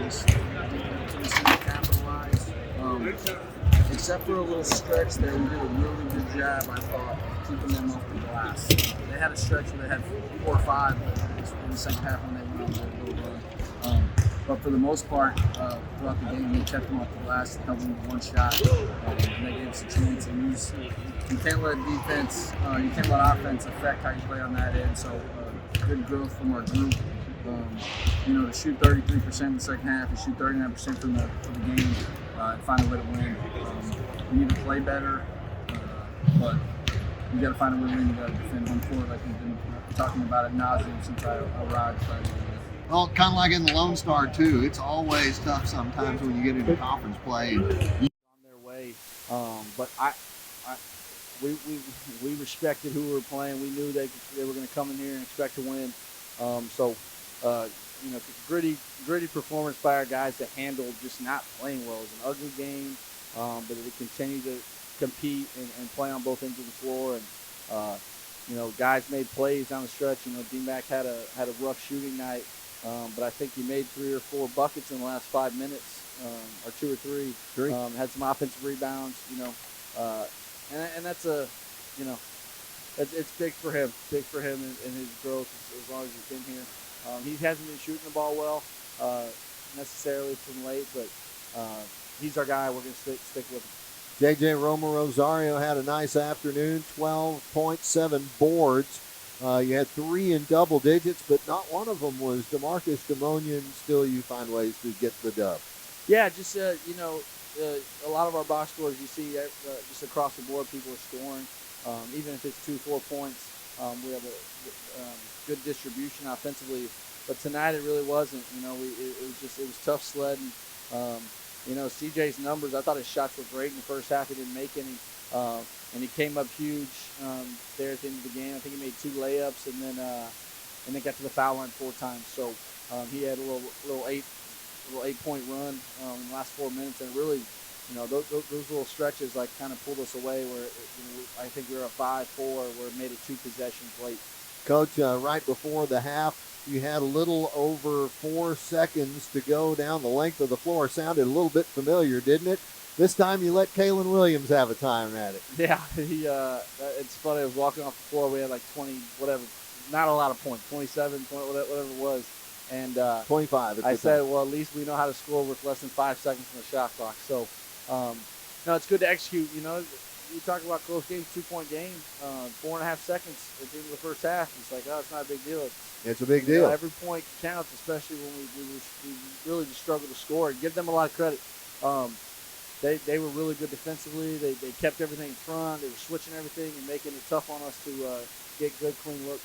just couldn't capitalize. Except for a little stretch there, we did a really good job, I thought, of keeping them off the glass. They had a stretch where they had 4 or 5 in the second half when they went on their little run. But for the most part, throughout the game, we kept them off the glass, held them to one shot, and they gave us a chance. And you can't let defense, you can't let offense affect how you play on that end. So good growth from our group. To shoot 33% in the second half, to shoot 39% from the game, and find a way to win. We need to play better, but you got to find a way to win. You got to defend home court like we've been talking about ad nauseum since I arrived. Well, kind of like in the Lone Star too. It's always tough sometimes when you get into conference play. On their way, but we respected who we were playing. We knew they were going to come in here and expect to win. Gritty performance by our guys to handle just not playing well. It was an ugly game, but they continued to compete and play on both ends of the floor. And guys made plays down the stretch. D-Mac had a rough shooting night, but I think he made 3 or 4 buckets in the last 5 minutes, or 2 or 3. Had some offensive rebounds. And that's it's big for him. Big for him and his growth as long as he's been here. He hasn't been shooting the ball well necessarily from late, but he's our guy. We're going to stick with him. J.J. Romo-Rosario had a nice afternoon, 12.7 boards. You had 3 in double digits, but not one of them was DeMarcus Demonian. Still, you find ways to get the dub. Yeah, just, a lot of our box scores you see just across the board, people are scoring. Even if it's 2-4 points, we have a good distribution offensively. But tonight it really wasn't. It was tough sledding. CJ's numbers, I thought his shots were great in the first half. He didn't make any, and he came up huge there at the end of the game. I think he made 2 layups and then got to the foul line 4 times. So he had a little 8-point run in the last 4 minutes, and really, those little stretches like kind of pulled us away. Where I think we were at 5-4, where it made it 2 possessions late. Coach, right before the half, you had a little over 4 seconds to go down the length of the floor. Sounded a little bit familiar, didn't it? This time you let Kalen Williams have a time at it. Yeah, it's funny. I was walking off the floor. We had like 20, whatever, not a lot of points, 27, 20, whatever it was. And 25. I said, well, at least we know how to score with less than 5 seconds on the shot clock. So, it's good to execute. You talk about close games, 2-point game, 4.5 seconds at the end of the first half. It's like, it's not a big deal. It's a big deal. Every point counts, especially when we really just struggle to score. Give them a lot of credit. They were really good defensively. They kept everything in front. They were switching everything and making it tough on us to get good, clean looks.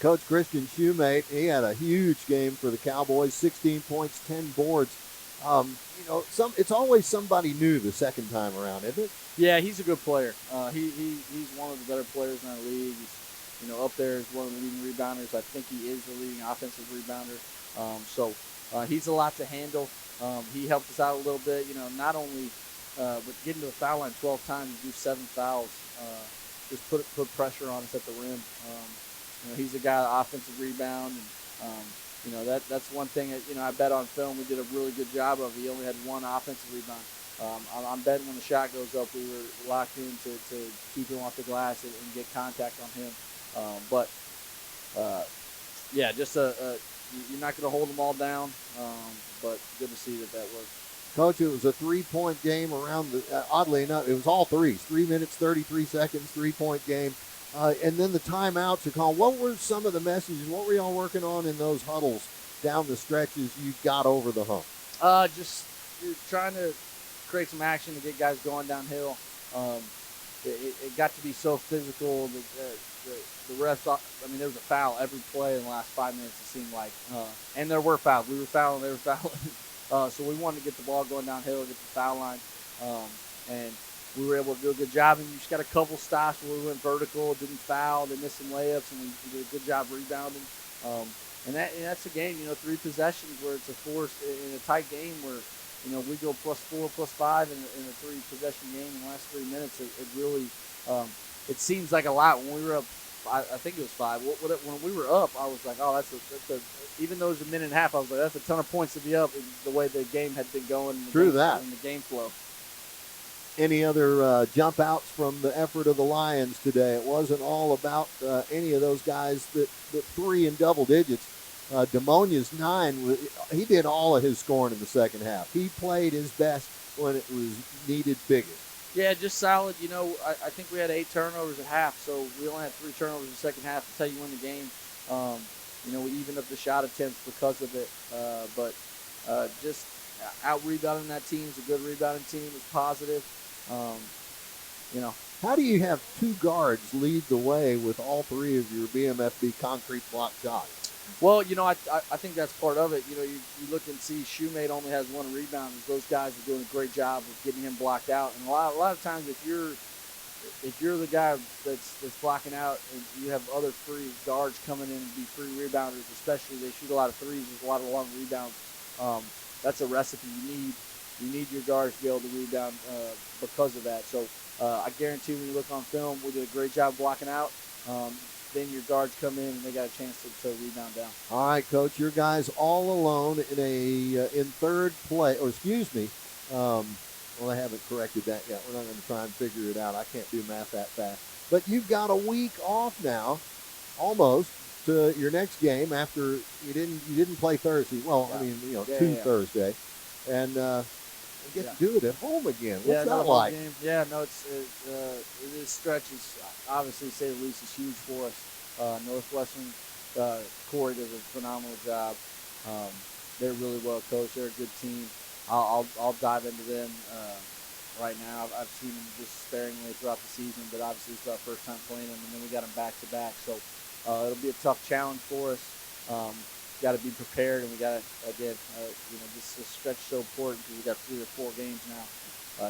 Coach Christian Shoemate, he had a huge game for the Cowboys, 16 points, 10 boards. It's always somebody new the second time around, isn't it? Yeah, he's a good player. He's one of the better players in our league. He's up there as one of the leading rebounders. I think he is the leading offensive rebounder. He's a lot to handle. He helped us out a little bit. Not only with getting to the foul line 12 times, do 7 fouls, just put pressure on us at the rim. He's a guy that offensive rebound, and that's one thing that I bet on film we did a really good job of. He only had 1 offensive rebound. I'm betting when the shot goes up, we were locked in to keep him off the glass and get contact on him. You're not going to hold them all down, but good to see that worked. Coach, it was a 3-point game around oddly enough, it was all threes. 3 minutes, 33 seconds, 3-point game. And then the timeouts are called. What were some of the messages? What were y'all working on in those huddles down the stretches you got over the hump? Just trying to create some action to get guys going downhill. It got to be so physical. The refs, there was a foul every play in the last 5 minutes, it seemed like. And there were fouls. We were fouling, they were fouling. So we wanted to get the ball going downhill, get the foul line. And we were able to do a good job. And you just got a couple stops where we went vertical, didn't foul, they missed some layups, and we did a good job rebounding. And that's a game, 3 possessions where it's a force in a tight game where, we go +4, +5 in a 3-possession game in the last 3 minutes. It really, it seems like a lot. When we were up I think it was 5. When we were up, I was like, oh, that's a even though it was a minute and a half, I was like, that's a ton of points to be up. The way the game had been going, and True that. and the game flow. Any other jump outs from the effort of the Lions today? It wasn't all about any of those guys that 3 in double digits. Demonia's 9. He did all of his scoring in the second half. He played his best when it was needed biggest. Yeah, just solid. You know, I think we had 8 turnovers at half, so we only had 3 turnovers in the second half to tell you win the game. You know, we evened up the shot attempts because of it, but just out rebounding that team is a good rebounding team. It's positive. You know, how do you have 2 guards lead the way with all 3 of your BMFB concrete block shots? Well, you know, I think that's part of it. You know, you look and see Shoemate only has 1 rebound. Those guys are doing a great job of getting him blocked out. And a lot of times, if you're the guy that's blocking out, and you have other free guards coming in and be free rebounders, especially they shoot a lot of threes, there's a lot of long rebounds. That's a recipe you need your guards to be able to rebound because of that. So I guarantee when you look on film, we did a great job blocking out. Then your guards come in and they got a chance to rebound down. All right, Coach, your guys all alone in third place, or excuse me. Well, I haven't corrected that yet. We're not going to try and figure it out. I can't do math that fast. But you've got a week off now, almost, to your next game after you didn't play Thursday. Well, yeah. I mean, Thursday, and get to do it at home again. What's that like? Game. Yeah, no, this stretch is obviously, to say the least, is huge for us. Northwestern, Corey does a phenomenal job. They're really well coached. They're a good team. I'll dive into them right now. I've seen them just sparingly throughout the season, but obviously it's our first time playing them, and then we got them back to back. So it'll be a tough challenge for us. Got to be prepared, and we got to again, this stretch is so important because we got 3 or 4 games now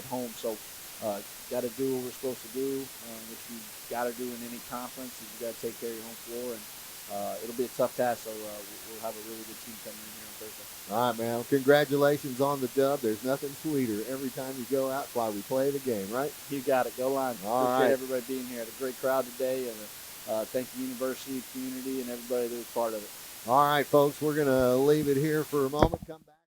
at home. So got to do what we're supposed to do, which you got to do in any conference. Is you got to take care of your home floor, and it'll be a tough task. So we'll have a really good team coming in here on Thursday. All right, man. Congratulations on the dub. There's nothing sweeter every time you go out while we play the game, right? You got it. Go Lions. Appreciate everybody being here. Had a great crowd today, and thank the university, community, and everybody that was part of it. All right, folks. We're going to leave it here for a moment. Come back.